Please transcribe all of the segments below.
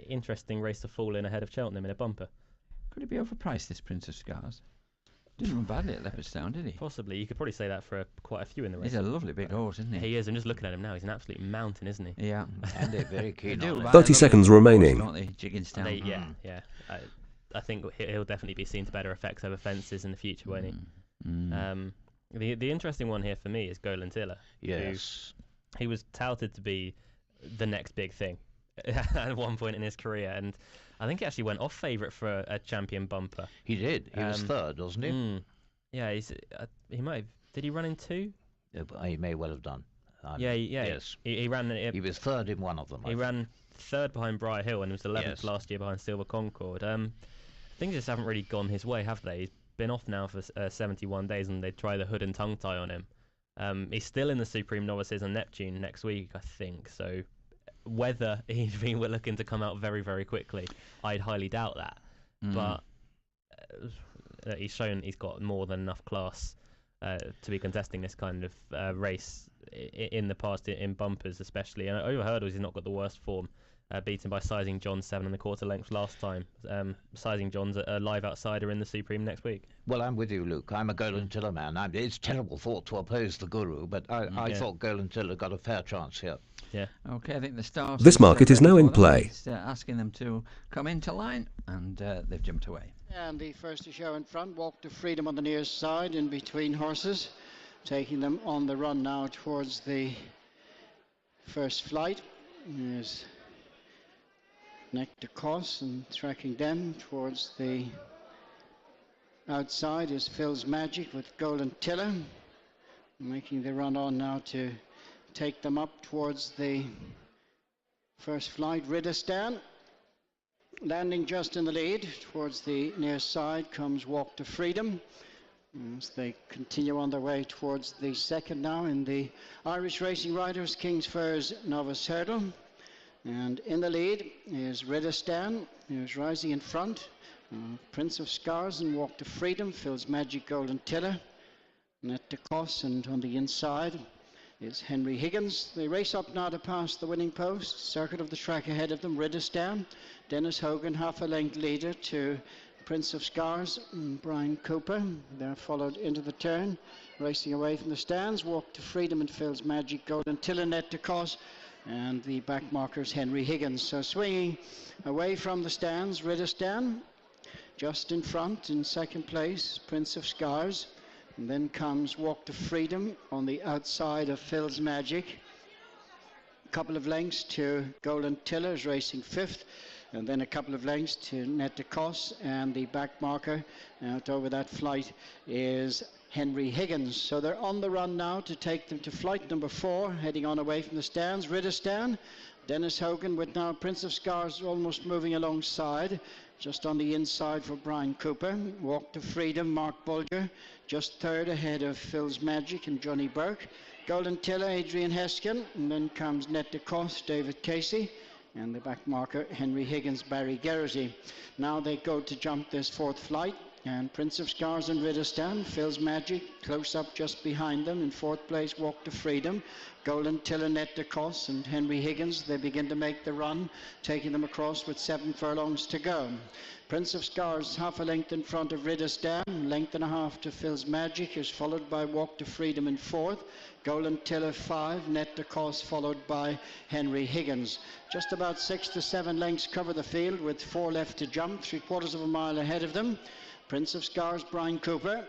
interesting race to fall in ahead of Cheltenham in a bumper. Could it be overpriced, this Prince of Scars? Didn't run badly at Leopardstown, did he? Possibly. You could probably say that for quite a few in the race. He's a lovely big horse, isn't he? He is. I'm just looking at him now. He's an absolute mountain, isn't he? Yeah. And they're very keen on it. 30 seconds remaining. Don't they? Jigginstown. Yeah. I think he'll definitely be seen to better effects over fences in the future, won't he? The interesting one here for me is Golan Tiller. Yes. He was touted to be the next big thing at one point in his career, and I think he actually went off favourite for a champion bumper. He did. He was third, wasn't he? Yeah, he might have. Did he run in two? He may well have done. Yes. He ran. He was third in one of them. He ran third behind Briar Hill and was 11th last year behind Silver Concord. Things just haven't really gone his way, have they? He's been off now for 71 days, and they try the hood and tongue tie on him. He's still in the Supreme Novices on Neptune next week, I think. So whether he's been looking to come out very, very quickly, I'd highly doubt that. But he's shown he's got more than enough class to be contesting this kind of race in the past, in bumpers especially. And over hurdles, he's not got the worst form. Beaten by Sizing John 7 1/4 lengths last time. Sizing John's a live outsider in the Supreme next week. Well, I'm with you, Luke. I'm a Golan Tiller man. It's terrible thought to oppose the Guru, but I thought Golan Tiller got a fair chance here. Yeah. Okay, I think the stars. This market is now in play. Asking them to come into line, and they've jumped away. And the first to show in front, Walk to Freedom on the near side, in between horses, taking them on the run now towards the first flight. There's Nectar Cos, and tracking them towards the outside is Phil's Magic with Golden Tiller, making the run on now to take them up towards the first flight. Riddestan landing just in the lead. Towards the near side comes Walk to Freedom as they continue on their way towards the second now in the Irish Racing Riders Kingsfurs Novice Hurdle. And in the lead is Riddestan, who's rising in front. Prince of Scars and Walk to Freedom, Phil's Magic, Golden Tiller, Net de Cos, and on the inside is Henry Higgins. They race up now to pass the winning post. Circuit of the track ahead of them, Riddestan. Dennis Hogan, half a length leader to Prince of Scars and Brian Cooper. They're followed into the turn, racing away from the stands. Walk to Freedom and Phil's Magic, Golden Tiller, Net de Cos, and the back markers Henry Higgins. So swinging away from the stands, Riddestan just in front. In second place, Prince of Scars, and then comes Walk to Freedom on the outside of Phil's Magic. A couple of lengths to Golden Tiller, is racing fifth, and then a couple of lengths to Net de Cos, and the back marker out over that flight is Henry Higgins. So they're on the run now to take them to flight number 4, heading on away from the stands. Riddestan, Dennis Hogan with now Prince of Scars almost moving alongside, just on the inside for Brian Cooper. Walk to Freedom, Mark Bulger, just third ahead of Phil's Magic and Johnny Burke. Golden Tiller, Adrian Heskin, and then comes Net de Cos, David Casey, and the back marker Henry Higgins, Barry Geraghty. Now they go to jump this fourth flight. And Prince of Scars and Riddestan, Phil's Magic close up just behind them. In fourth place, Walk to Freedom, Golden Tiller, Net de Cos, and Henry Higgins. They begin to make the run, taking them across with 7 furlongs to go. Prince of Scars half a length in front of Riddestan, length and a half to Phil's Magic, is followed by Walk to Freedom in fourth. Golden Tiller 5, Net de Cos followed by Henry Higgins. Just about 6 to 7 lengths cover the field with 4 left to jump, 3/4 of a mile ahead of them. Prince of Scars, Brian Cooper,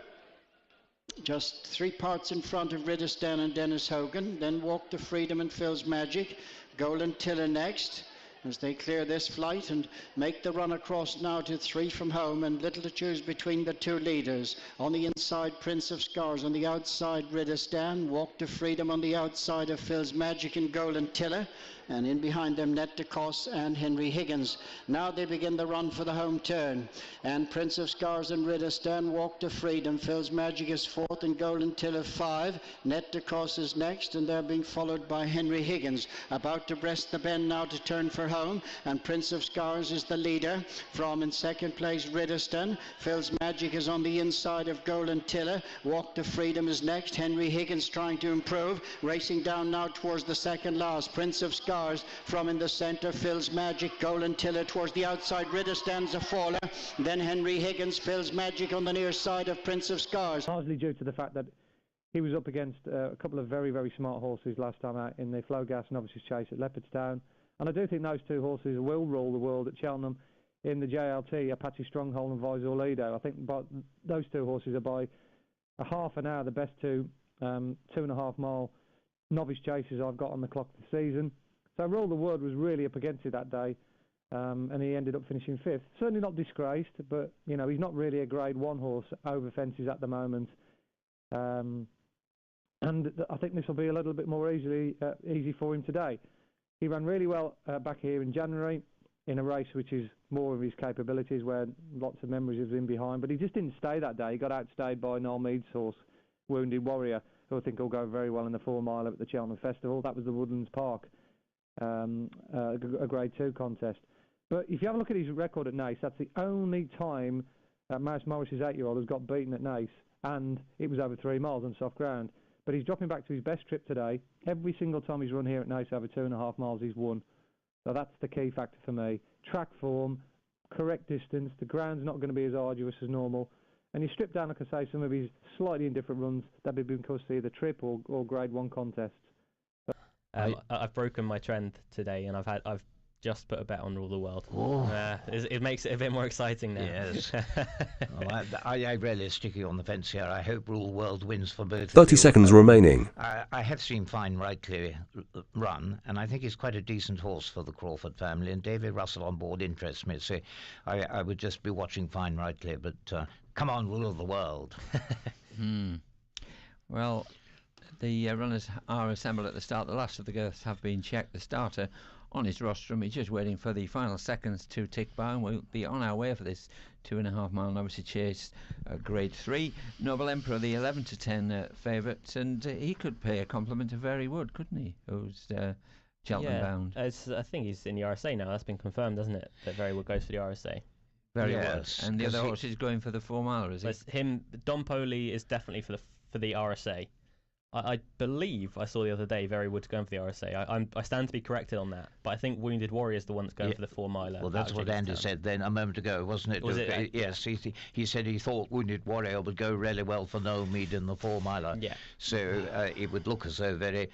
just 3 parts in front of Riddestan and Dennis Hogan. Then Walk to Freedom and Phil's Magic. Golden Tiller next as they clear this flight and make the run across now to 3 from home, and little to choose between the 2 leaders. On the inside, Prince of Scars, on the outside, Riddestan. Walk to Freedom on the outside of Phil's Magic and Golden Tiller, and in behind them Net de Cos and Henry Higgins. Now they begin the run for the home turn, and Prince of Scars and Riddestan, Walk to Freedom. Phil's Magic is fourth and Golden Tiller 5. Net de Cos is next, and they're being followed by Henry Higgins. About to breast the bend now to turn for home, and Prince of Scars is the leader. From in second place, Riddeston. Phil's Magic is on the inside of Golden Tiller. Walk to Freedom is next. Henry Higgins trying to improve. Racing down now towards the second last. Prince of Scars from in the centre. Phil's Magic, Golden Tiller towards the outside. Riddeston's a faller. Then Henry Higgins, Phil's Magic on the near side of Prince of Scars. Largely due to the fact that he was up against a couple of very, very smart horses last time out in the Flowgas Novices Chase at Leopardstown. And I do think those two horses will rule the world at Cheltenham in the JLT, Apache Stronghold and Visor Lido. I think those two horses are by a half an hour the best two 2.5 mile novice chases I've got on the clock this season. So Rule the World was really up against it that day, and he ended up finishing 5th. Certainly not disgraced, but you know, he's not really a Grade 1 horse over fences at the moment. And I think this will be a little bit more easy for him today. He ran really well back here in January in a race which is more of his capabilities, where lots of memories of him behind, but he just didn't stay that day. He got outstayed by Noel Mead's horse, Wounded Warrior, who I think will go very well in the 4 mile at the Cheltenham Festival. That was the Woodlands Park, a Grade 2 contest. But if you have a look at his record at Naas, that's the only time Mouse Morris's 8-year-old has got beaten at Naas, and it was over 3 miles on soft ground. But he's dropping back to his best trip today. Every single time he's run here at Naas over 2.5 miles, he's won. So that's the key factor for me. Track form, correct distance, the ground's not going to be as arduous as normal. And you strip down, like I say, some of his slightly indifferent runs, that'd be because of either trip or Grade 1 contests. I've broken my trend today, and I've just put a bet on Rule the World. It makes it a bit more exciting now. Yes. I really sticky on the fence here. I hope Rule the World wins for both. 30 seconds remaining. I have seen Fine Rightly run, and I think he's quite a decent horse for the Crawford family, and David Russell on board interests me. So I would just be watching Fine Rightly, but come on, Rule the World. Well, the runners are assembled at the start. The last of the girths have been checked. The starter on his rostrum, he's just waiting for the final seconds to tick by, and we'll be on our way for this 2.5 mile novice chase, Grade 3. Noble Emperor, the 11 to 10 favourite, and he could pay a compliment to Very Wood, couldn't he? Who's Cheltenham bound. I think he's in the RSA now. That's been confirmed, hasn't it? That Very Wood goes for the RSA. Very Wood. And the other horse is going for the 4 miler, is he? Him. Don Poli is definitely for the RSA. I believe I saw the other day Very Wood's going for the RSA. I stand to be corrected on that, but I think Wounded Warrior is the one that's going for the 4 miler. Well, that's what Andy said then a moment ago, wasn't it? Was it? Yes, he said he thought Wounded Warrior would go really well for Noel Mead in the 4 miler. Yeah. So it would look as though very.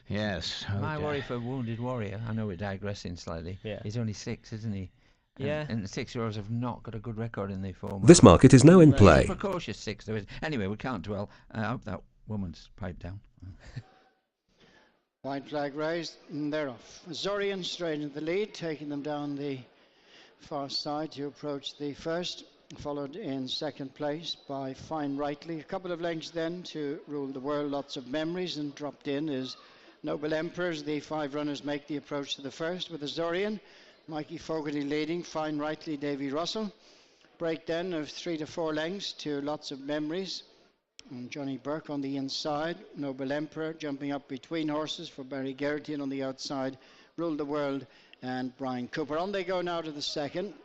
Yes. My worry for Wounded Warrior, I know we're digressing slightly. Yeah. He's only 6, isn't he? Yeah. And the 6-year-olds have not got a good record in the 4 miler. This market is now in play. He's a precocious 6, there is. Anyway, we can't dwell. I hope that woman's piped down. White flag raised, and they're off. Zorian straight into the lead, taking them down the far side to approach the first, followed in second place by Fine Rightly. A couple of lengths then to Rule the World, Lots of Memories, and dropped in is Noble Emperors. The 5 runners make the approach to the first with Zorian, Mikey Fogarty leading, Fine Rightly, Davy Russell. Break then of 3 to 4 lengths to Lots of Memories. And Johnny Burke on the inside, Noble Emperor jumping up between horses for Barry Geraghty, and on the outside Rule the World and Brian Cooper. On they go now to the second.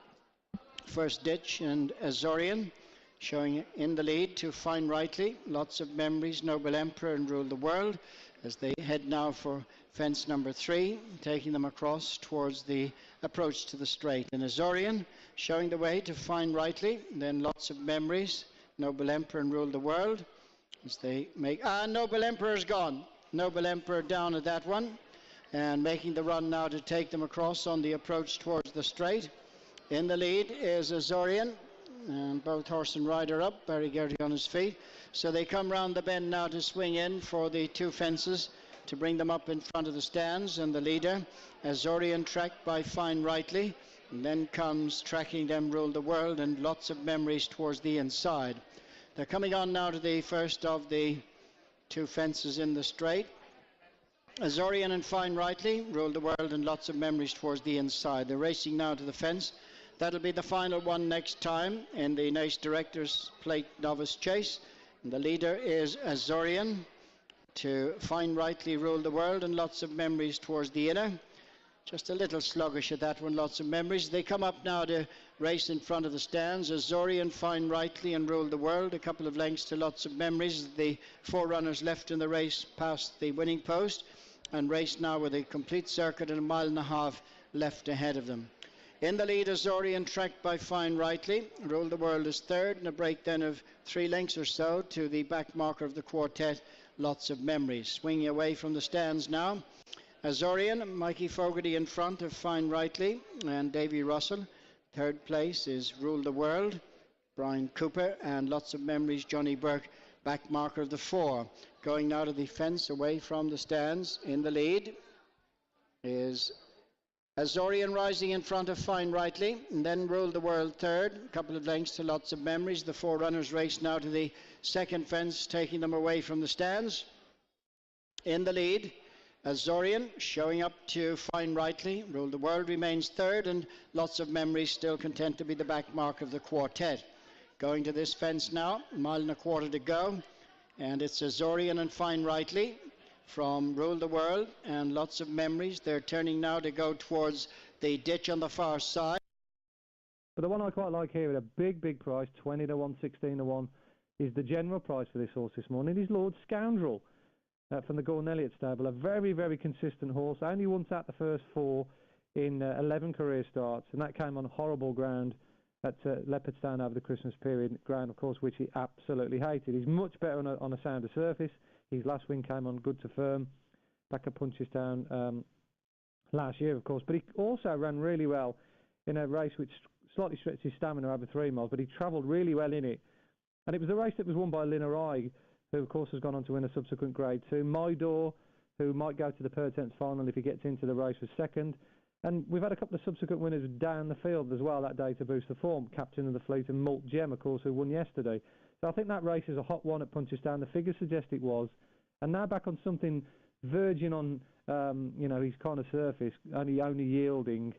First Ditch and Azorian showing in the lead to Fine Rightly, Lots of Memories, Noble Emperor and Rule the World, as they head now for fence number 3, taking them across towards the approach to the straight. And Azorian showing the way to Fine Rightly, then Lots of Memories, Noble Emperor and Rule the World, as they make... Noble Emperor's gone. Noble Emperor down at that one, and making the run now to take them across on the approach towards the straight. In the lead is Azorian, and both horse and rider up, Barry Geraghty on his feet. So they come round the bend now to swing in for the 2 fences to bring them up in front of the stands, and the leader, Azorian, tracked by Fine Rightly, and then comes tracking them Rule the World and Lots of Memories towards the inside. They're coming on now to the first of the 2 fences in the straight. Azorian and Fine Rightly, Rule the World and Lots of Memories towards the inside. They're racing now to the fence. That'll be the final one next time in the Naas Directors Plate Novice Chase. And the leader is Azorian to Fine Rightly, Rule the World and Lots of Memories towards the inner. Just a little sluggish at that one, Lots of Memories. They come up now to race in front of the stands. Azorian, Fine Rightly and Rule the World. A couple of lengths to Lots of Memories. The 4 runners left in the race past the winning post and race now with a complete circuit and 1.5 miles left ahead of them. In the lead, Azorian, tracked by Fine Rightly. Rule the World is third, and a break then of 3 lengths or so to the back marker of the quartet, Lots of Memories. Swinging away from the stands now. Azorian, Mikey Fogarty in front of Fine Rightly and Davy Russell. Third place is Rule the World, Brian Cooper, and Lots of Memories, Johnny Burke, back marker of the 4. Going now to the fence away from the stands. In the lead is Azorian, rising in front of Fine Rightly, and then Rule the World third. A couple of lengths to Lots of Memories. The 4 runners race now to the second fence, taking them away from the stands. In the lead, Azorian showing up to Fine Rightly. Rule the World remains third, and Lots of Memories still content to be the back mark of the quartet. Going to this fence now, 1.25 miles to go, and it's Azorian and Fine Rightly from Rule the World and Lots of Memories. They're turning now to go towards the ditch on the far side. But the one I quite like here at a big price, 20 to 1, 16 to 1, is the general price for this horse this morning. Is Lord Scoundrel. From the Gordon Elliott stable, a very consistent horse. Only once out the first 4 in 11 career starts, and that came on horrible ground at Leopardstown over the Christmas period, ground of course which he absolutely hated. He's much better on a sounder surface. His last win came on good to firm back at Punchestown last year, of course, but he also ran really well in a race which slightly stretched his stamina over 3 miles, but he travelled really well in it, and it was the race that was won by Linnerai, who of course has gone on to win a subsequent Grade 2. Mydor, who might go to the Pertense final if he gets into the race, was second. And we've had a couple of subsequent winners down the field as well that day to boost the form. Captain of the Fleet and Malt Gem, of course, who won yesterday. So I think that race is a hot one at Punchestown. The figures suggest it was. And now back on something verging on, his kind of surface, only yielding,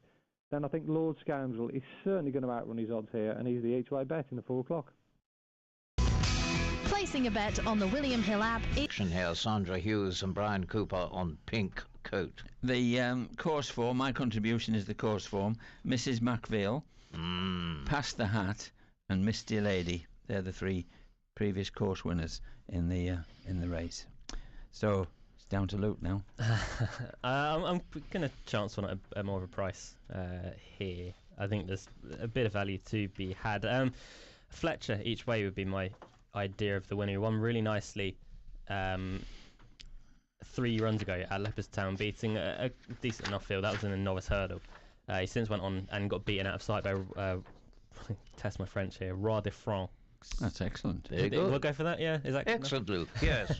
then I think Lord Scoundrel is certainly going to outrun his odds here, and he's the each-way bet in the 4 o'clock. Placing a bet on the William Hill app. Action here, Sandra Hughes and Brian Cooper on Pink Coat. The course form, my contribution is the course form. Mrs. McVeil, Past the Hat, and Misty Lady. They're the 3 previous course winners in the So it's down to Luke now. I'm going to chance on at more of a price here. I think there's a bit of value to be had. Fletcher each way would be my idea of the winner. He won really nicely 3 runs ago at Leopardstown, beating a decent enough field. That was in a novice hurdle. He since went on and got beaten out of sight by test my French here, Roi de France. That's excellent. We'll go for that, yeah? Is that excellent, Luke? Yes.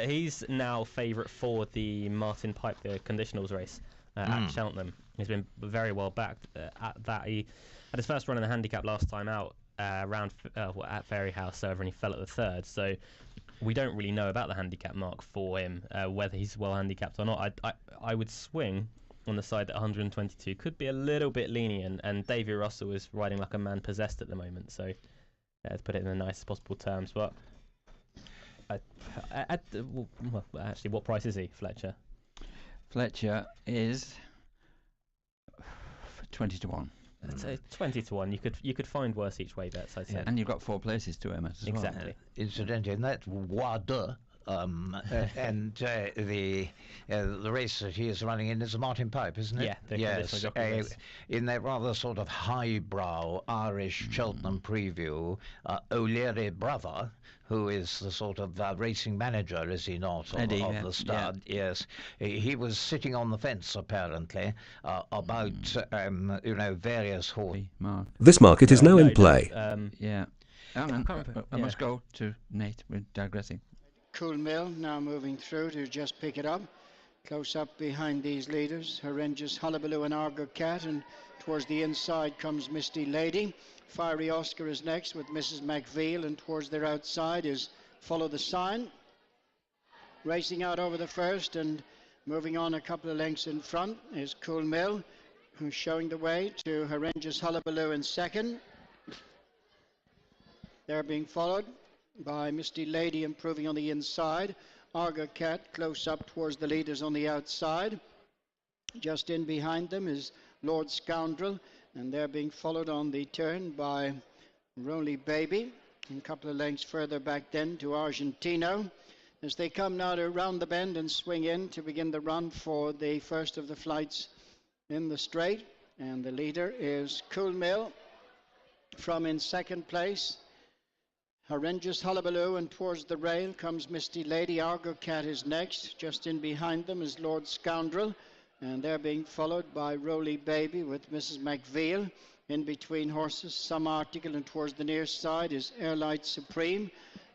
He's now favourite for the Martin Pipe, the conditionals race at Cheltenham. He's been very well backed at that. He had his first run in the handicap last time out at Fairyhouse over, and he fell at the 3rd. So we don't really know about the handicap mark for him, whether he's well handicapped or not. I would swing on the side that 122 could be a little bit lenient, and Davy Russell is riding like a man possessed at the moment. So to put it in the nicest possible terms, but actually, what price is he, Fletcher? Fletcher is 20 to 1. So 20 to 1. You could find worse each way bets, I'd say. And you've got 4 places to him as well. Exactly. Incidentally, and that's Roi de. And the race that he is running in is the Martin Pipe, isn't it? Yeah, yes. In that rather sort of highbrow Irish Cheltenham preview, O'Leary brother, who is the sort of racing manager, is he not, of the stud? Yeah. Yes. He was sitting on the fence, apparently, about, various horses. This market is now in play. I must go to Nate. We're digressing. Cool Mill now moving through to just pick it up. Close up behind these leaders, Horrendous Hullabaloo and Argo Cat, and towards the inside comes Misty Lady. Fiery Oscar is next with Mrs. McVeil, and towards their outside is Follow the Sign. Racing out over the first and moving on a couple of lengths in front is Cool Mill, who's showing the way to Horrendous Hullabaloo in second. They're being followed by Misty Lady, improving on the inside. Argo Cat close up towards the leaders on the outside. Just in behind them is Lord Scoundrel, and they're being followed on the turn by Roly Baby. And a couple of lengths further back then to Argentino. As they come now to round the bend and swing in to begin the run for the first of the flights in the straight. And the leader is Cool Mill. From in second place, Horrendous Hullabaloo, and towards the rail comes Misty Lady. Argo Cat is next. Just in behind them is Lord Scoundrel, and they're being followed by Roly Baby with Mrs. McVeal. In between horses, Some Article, and towards the near side is Airlight Supreme.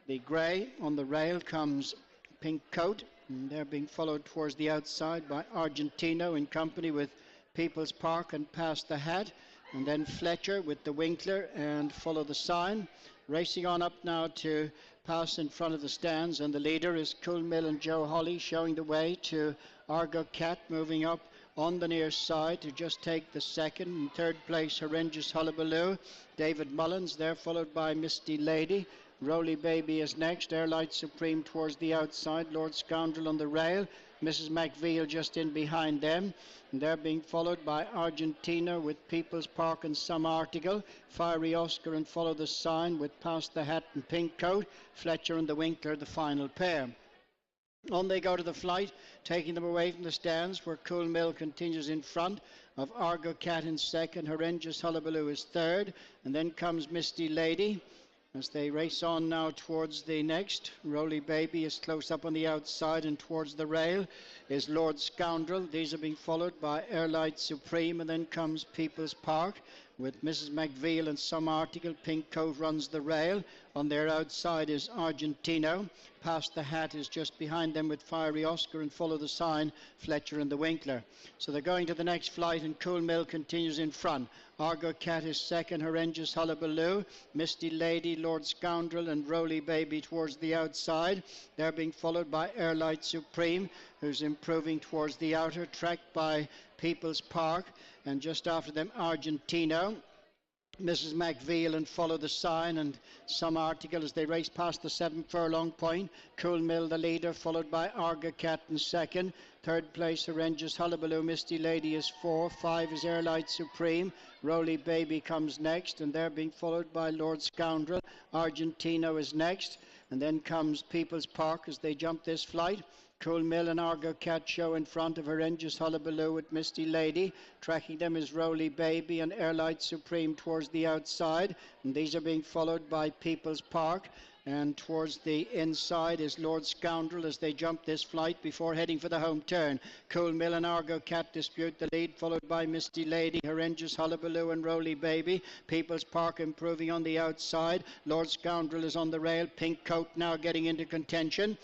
The grey on the rail comes Pink Coat, and they're being followed towards the outside by Argentino in company with People's Park and Past the Hat, and then Fletcher with the Winkler and Follow the Sign. Racing on up now to pass in front of the stands, and the leader is Cool Mill and Joe Holly, showing the way to Argo Cat, moving up on the near side to just take the second. In third place, Horrendous Hullabaloo. David Mullins there, followed by Misty Lady. Roly Baby is next. Airlight Supreme towards the outside. Lord Scoundrel on the rail. Mrs. McVeal just in behind them. And they're being followed by Argentina with People's Park and Some Article. Fiery Oscar and Follow the Sign with Past the Hat and Pink Coat. Fletcher and the Winkler, the final pair. On they go to the flight, taking them away from the stands, where Cool Mill continues in front of Argo Cat in second. Horrendous Hullabaloo is third. And then comes Misty Lady. As they race on now towards the next, Roly Baby is close up on the outside, and towards the rail is Lord Scoundrel. These are being followed by Airlight Supreme, and then comes People's Park with Mrs. McVeal and Some Article. Pink Coat runs the rail. On their outside is Argentino. Past the Hat is just behind them with Fiery Oscar and Follow the Sign, Fletcher and the Winkler. So they're going to the next flight, and Cool Mill continues in front. Argo Cat is second. Horrendous Hullabaloo, Misty Lady, Lord Scoundrel and Roly Baby towards the outside. They're being followed by Airlight Supreme, who's improving towards the outer, tracked by People's Park, and just after them Argentino, Mrs. McVeal and Follow the Sign and Some Article as they race past the 7 furlong point. Cool Mill the leader, followed by Argo Cat in second. Third place, Horrendous Hullabaloo. Misty Lady is 4. 5 is Airlight Supreme. Roly Baby comes next, and they're being followed by Lord Scoundrel. Argentino is next, and then comes People's Park as they jump this flight. Cool Mill and Argo Cat show in front of Horrendous Hullabaloo with Misty Lady. Tracking them is Roly Baby and Airlight Supreme towards the outside. And these are being followed by People's Park. And towards the inside is Lord Scoundrel as they jump this flight before heading for the home turn. Cool Mill and Argo Cat dispute the lead, followed by Misty Lady, Horrendous Hullabaloo and Roly Baby. People's Park improving on the outside. Lord Scoundrel is on the rail. Pink Coat now getting into contention.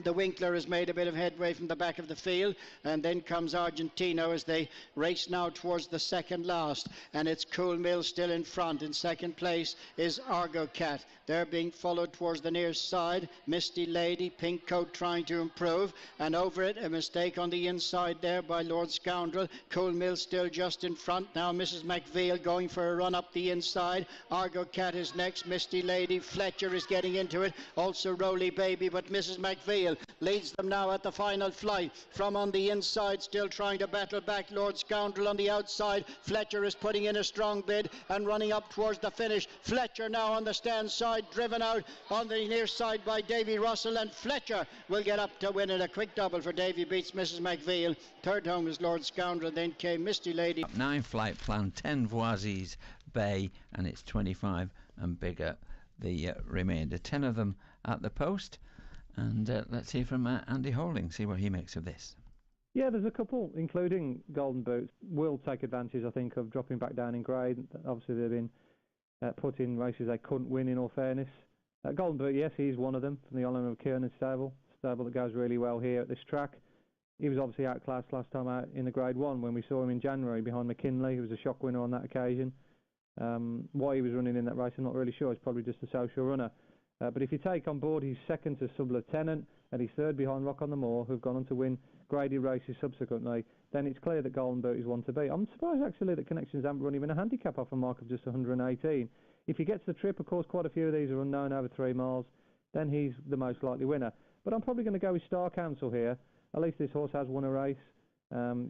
The Winkler has made a bit of headway from the back of the field, and then comes Argentino as they race now towards the second last, and it's Cool Mill still in front. In second place is Argo Cat. They're being followed towards the near side. Misty Lady, Pink Coat trying to improve, and over it a mistake on the inside there by Lord Scoundrel. Cool Mill still just in front. Now Mrs. McVeal going for a run up the inside. Argo Cat is next. Misty Lady, Fletcher is getting into it, also Roly Baby, but Mrs. McVeal leads them now at the final flight. From on the inside, still trying to battle back Lord Scoundrel on the outside. Fletcher is putting in a strong bid and running up towards the finish. Fletcher now on the stand side, driven out on the near side by Davy Russell, and Fletcher will get up to win it. A quick double for Davy, beats Mrs. McVeal. Third home is Lord Scoundrel, then came Misty Lady. 9 flight plan, 10 Voisey's Bay, and it's 25 and bigger the remainder. 10 of them at the post. And let's hear from Andy Holding, see what he makes of this. Yeah, there's a couple, including Golden Boots, will take advantage, I think, of dropping back down in grade. Obviously, they've been put in races they couldn't win, in all fairness. Golden Boot, yes, he's one of them, from the Oliver McKiernan stable that goes really well here at this track. He was obviously outclassed last time out in the Grade 1 when we saw him in January behind McKinley. He was a shock winner on that occasion. Why he was running in that race, I'm not really sure. It's probably just a social runner. But if you take on board he's second to Sub-Lieutenant and he's third behind Rock on the Moor, who've gone on to win graded races subsequently, then it's clear that Golden Boot is one to beat. I'm surprised actually that Connections haven't run even a handicap off a mark of just 118. If he gets the trip, of course, quite a few of these are unknown over 3 miles, then he's the most likely winner. But I'm probably going to go with Star Council here. At least this horse has won a race.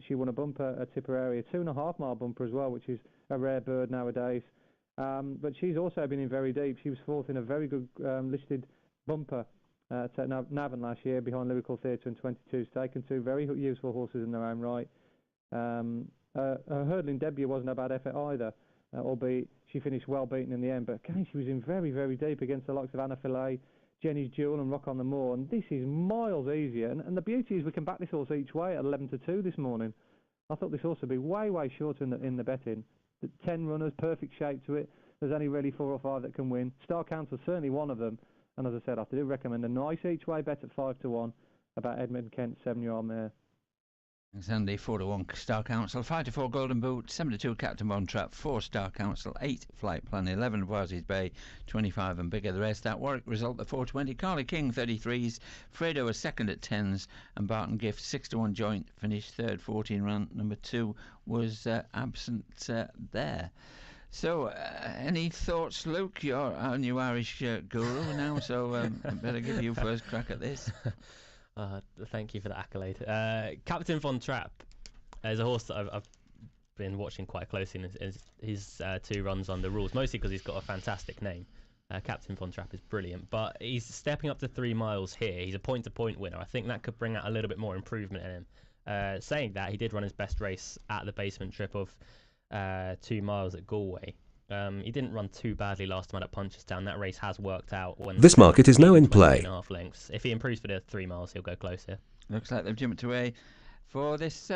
She won a bumper at Tipperary, a 2.5 mile bumper as well, which is a rare bird nowadays. But she's also been in very deep. She was fourth in a very good listed bumper at Navan last year behind Lyrical Theatre and 22's Taken. Two very useful horses in their own right. Her hurdling debut wasn't a bad effort either, albeit she finished well beaten in the end. But again, she was in very, very deep against the likes of Anna Fillet, Jenny's Jewel and Rock on the Moor, and this is miles easier. And the beauty is we can back this horse each way at 11-2 this morning. I thought this horse would be way, way shorter in the betting. 10 runners, perfect shape to it. There's only really 4 or 5 that can win. Star Council certainly one of them. And as I said, I do recommend a nice each way bet at 5-1 about Edmund Kent, 7-year-old mare. Thanks, Andy. 4-1 Star Council, 5-4 Golden Boot, 7-2 Captain Von Trapp, 4 Star Council, 8 Flight Plan, 11 Voisey's Bay, 25 and bigger the rest. That Warwick result, the 420. Carly King 33s, Fredo was second at 10s, and Barton Gift 6-1 joint finished third. 14 run number 2 was absent there. So, any thoughts, Luke? You're our new Irish guru now, so I better give you first crack at this. Thank you for the accolade. Captain Von Trapp is a horse that I've been watching quite closely in his 2 runs under rules, mostly because he's got a fantastic name. Captain Von Trapp is brilliant, but he's stepping up to 3 miles here. He's a point-to-point winner. I think that could bring out a little bit more improvement in him. Saying that, he did run his best race at the basement trip of 2 miles at Galway. He didn't run too badly last time at Punchestown. That race has worked out. When This market is now in play. 2.5 lengths. If he improves for the 3 miles, he'll go closer. Looks like they've jumped away for this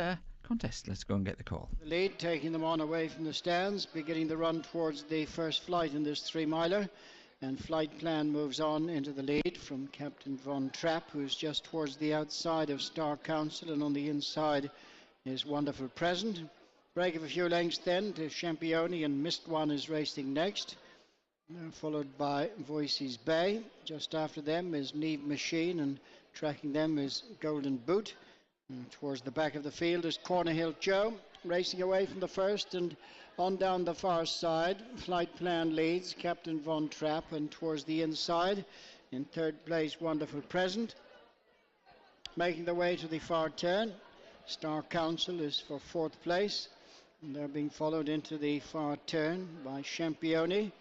contest. Let's go and get the call. The lead, taking them on away from the stands, beginning the run towards the first flight in this 3-miler. And Flight Plan moves on into the lead from Captain Von Trapp, who's just towards the outside of Star Council, and on the inside is Wonderful Present. Break of a few lengths then to Champione, and Missed One is racing next, followed by Voisey's Bay. Just after them is Neve Machine, and tracking them is Golden Boot. And towards the back of the field is Cornerhill Joe, racing away from the first, and on down the far side, Flight Plan leads Captain Von Trapp, and towards the inside, in third place, Wonderful Present. Making their way to the far turn, Star Council is for 4th place. And they're being followed into the far turn by Champione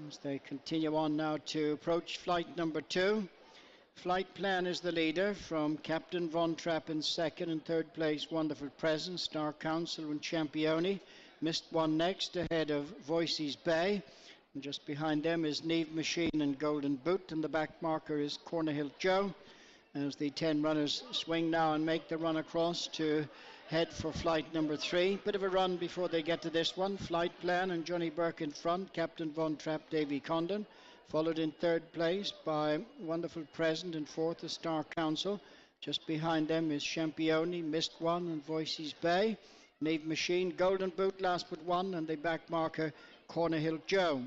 as they continue on now to approach flight number 2. Flight Plan is the leader from Captain Von Trapp in second, and third place Wonderful Presence, Star Council and Champione. Missed One next ahead of Voisey's Bay, and just behind them is Neve Machine and Golden Boot, and the back marker is Cornerhill Joe as the 10 runners swing now and make the run across to head for flight number 3. Bit of a run before they get to this one. Flight Plan and Johnny Burke in front. Captain Von Trapp, Davy Condon. Followed in third place by Wonderful Present, and fourth is Star Council. Just behind them is Champione, Missed One and Voisey's Bay. Neve Machine, Golden Boot last but one, and the back marker Cornerhill Joe.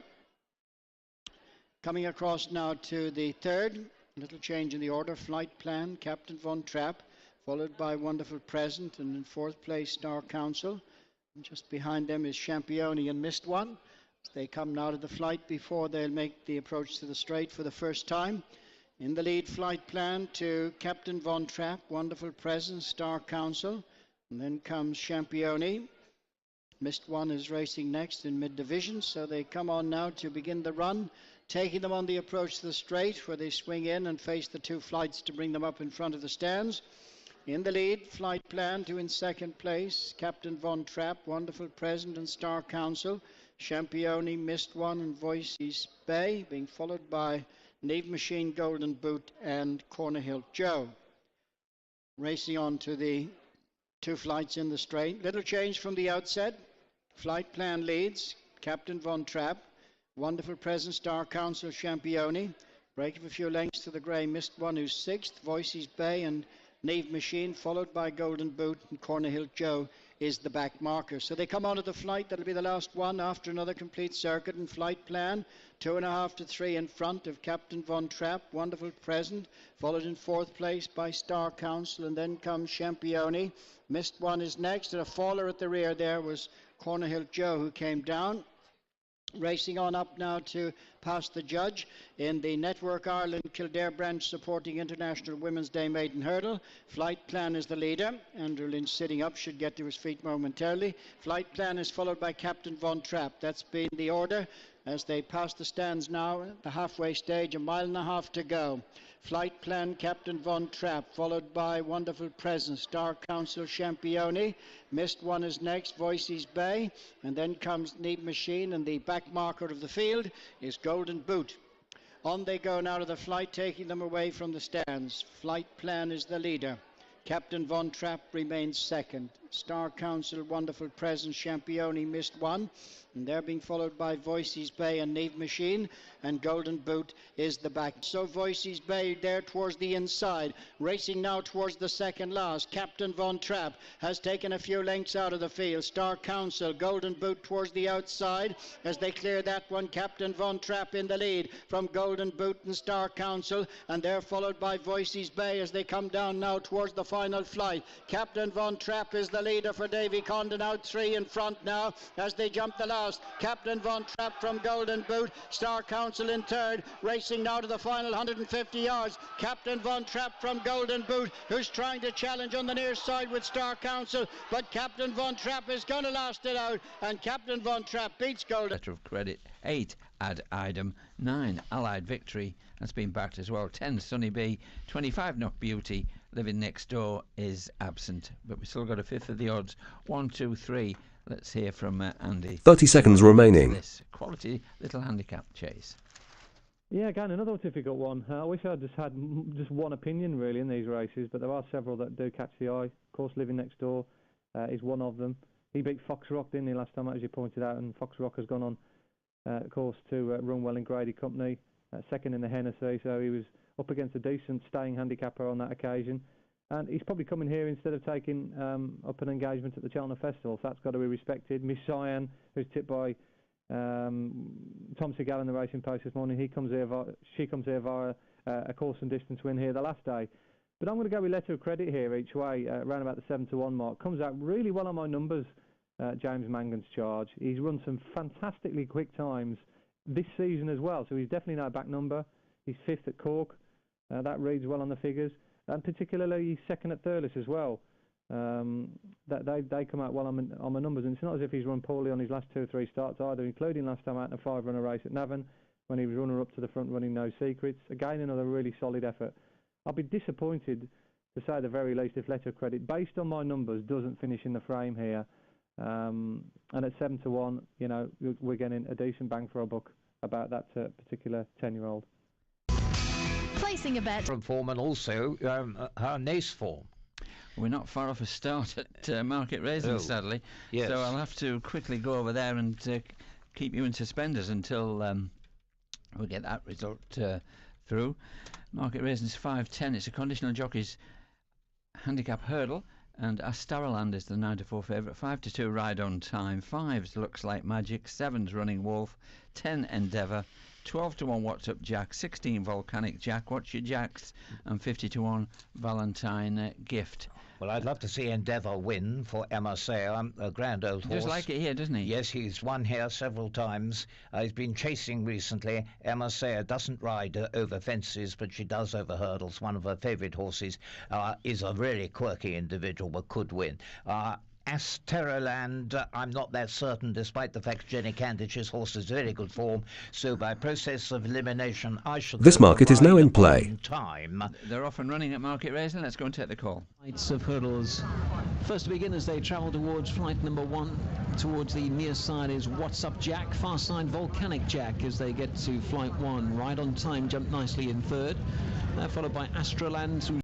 Coming across now to the third. A little change in the order. Flight Plan, Captain Von Trapp, followed by Wonderful Present, and in fourth place Star Council. And just behind them is Champione and Missed One. They come now to the flight before they'll make the approach to the straight for the first time. In the lead, Flight Plan to Captain Von Trapp, Wonderful Present, Star Council, and then comes Champione. Missed One is racing next in mid-division, so they come on now to begin the run, taking them on the approach to the straight, where they swing in and face the 2 flights to bring them up in front of the stands. In the lead, Flight Plan to in second place, Captain Von Trapp, Wonderful Present and Star Council. Champione, Missed One and Voisey's Bay, being followed by Neve Machine, Golden Boot and Cornerhill Joe. Racing on to the 2 flights in the straight. Little change from the outset. Flight Plan leads, Captain Von Trapp, Wonderful Present, Star Council, Champione. Break of a few lengths to the grey, Missed One who's 6th, Voisey's Bay and Neve Machine, followed by Golden Boot, and Cornerhill Joe is the back marker. So they come onto the flight. That'll be the last one after another complete circuit. And Flight Plan, 2.5 to 3 in front of Captain Von Trapp, Wonderful Present, followed in fourth place by Star Council, and then comes Champione. Missed One is next, and a faller at the rear there was Cornerhill Joe, who came down. Racing on up now to pass the judge in the Network Ireland Kildare branch supporting International Women's Day Maiden Hurdle. Flight Plan is the leader. Andrew Lynch sitting up, should get to his feet momentarily. Flight Plan is followed by Captain Von Trapp. That's been the order as they pass the stands now at the halfway stage, 1.5 miles to go. Flight Plan, Captain Von Trapp, followed by Wonderful Presence, Star Council, Champione. Missed One is next, Voices Bay, and then comes Neat Machine, and the back marker of the field is Golden Boot. On they go now to the flight, taking them away from the stands. Flight Plan is the leader. Captain Von Trapp remains second. Star Council, Wonderful Presence, Champione, Missed One. And they're being followed by Voices Bay and Neve Machine, and Golden Boot is the back. So Voices Bay there towards the inside, racing now towards the second last. Captain Von Trapp has taken a few lengths out of the field. Star Council, Golden Boot towards the outside as they clear that one. Captain Von Trapp in the lead from Golden Boot and Star Council, and they're followed by Voices Bay as they come down now towards the final flight. Captain Von Trapp is the leader for Davy Condon, out 3 in front now as they jump the last. Captain Von Trapp from Golden Boot, Star Council in third, racing now to the final 150 yards. Captain Von Trapp from Golden Boot, who's trying to challenge on the near side with Star Council, but Captain Von Trapp is going to last it out, and Captain Von Trapp beats Golden. Letter of credit. 8, Ad Idem. 9, Allied Victory. That's been backed as well. 10, Sunny B. 25, Knock Beauty. Living Next Door is absent, but we still got a fifth of the odds. 1, 2, 3. Let's hear from Andy. 30 seconds remaining. This quality little handicap chase. Yeah, again, another difficult one. I wish I just had just one opinion really in these races, but there are several that do catch the eye. Of course, Living Next Door is one of them. He beat Fox Rock, didn't he, last time, as you pointed out, and Fox Rock has gone on, of course, to run well in Grady Company, second in the Hennessy, so he was up against a decent staying handicapper on that occasion. And he's probably coming here instead of taking up an engagement at the Cheltenham Festival, so that's got to be respected. Miss Cyan, who's tipped by Tom Segal in the Racing Post this morning, she comes here via a course and distance win here the last day. But I'm going to go with letter of credit here each way, around about the 7-1 mark. Comes out really well on my numbers, James Mangan's charge. He's run some fantastically quick times this season as well, so he's definitely no back number. He's 5th at Cork. That reads well on the figures. And particularly he's second at Thurles as well. They come out well on my numbers, and it's not as if he's run poorly on his last 2 or 3 starts either, including last time out in a 5-runner race at Navan when he was runner up to the front running No Secrets. Again, another really solid effort. I'll be disappointed, to say the very least, if letter of credit, based on my numbers, doesn't finish in the frame here. And at 7-1, you know, we're getting a decent bang for our buck about that particular 10-year-old. Placing a bet. From form and also her Nace form. We're not far off a start at Market Raisins, sadly. Yes. So I'll have to quickly go over there and keep you in suspenders until we get that result through. Market Raisins 5-10. It's a conditional jockey's handicap hurdle, and Astaraland is the 9-4 favourite. 5-2 Ride on Time. 5's Looks Like Magic. 7's Running Wolf. 10 Endeavour. 12-1 What's Up Jack, 16 Volcanic Jack, What's Your Jacks, and 50-1 Valentine Gift. Well, I'd love to see Endeavour win for Emma Sayer, a grand old horse. He does like it here, doesn't he? Yes, he's won here several times. He's been chasing recently. Emma Sayer doesn't ride over fences, but she does over hurdles. One of her favourite horses, is a really quirky individual, but could win. Asteraland, I'm not that certain, despite the fact Jenny Candich's horse is very good form. So by process of elimination, I should. This market is now in play. Time. They're off and running at Market Raisin. Let's go and take the call. Flights of hurdles. First to begin as they travel towards flight number 1. Towards the near side is What's Up Jack. Far side Volcanic Jack as they get to flight 1. Right on Time jumped nicely in third. Followed by Astraland, who